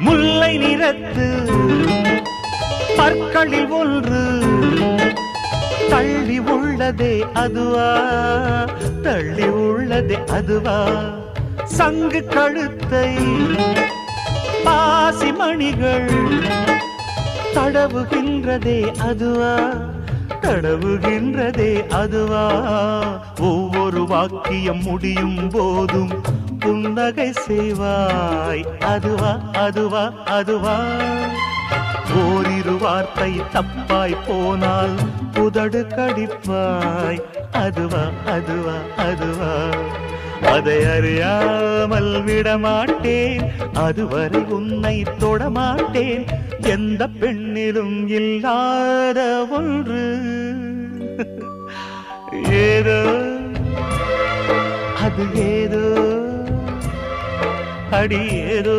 முல்லை நிறத்து பற்களில் ஒன்று தள்ளி உள்ளதே அதுவா, தள்ளி உள்ளதே அதுவா, சங்கு கழுத்தை பாசி மணிகள் தடவுகின்றதே அதுவா, தடவுகின்றதே அதுவா, ஒவ்வொரு வாக்கியம் முடியும் போதும் புன்னகை செய்வாய் அதுவா, அதுவா, அதுவா, ஓரிரு வார்த்தை தப்பாய் போனால் உதடு கடிப்பாய் அதுவா, அதுவா, அதுவா, அதை அறியாமல் விடமாட்டேன், அதுவரை உன்னை தொடமாட்டேன், எந்த பெண்ணிலும் இல்லாத ஒன்று ஏதோ, அது ஏதோ, அடி ஏதோ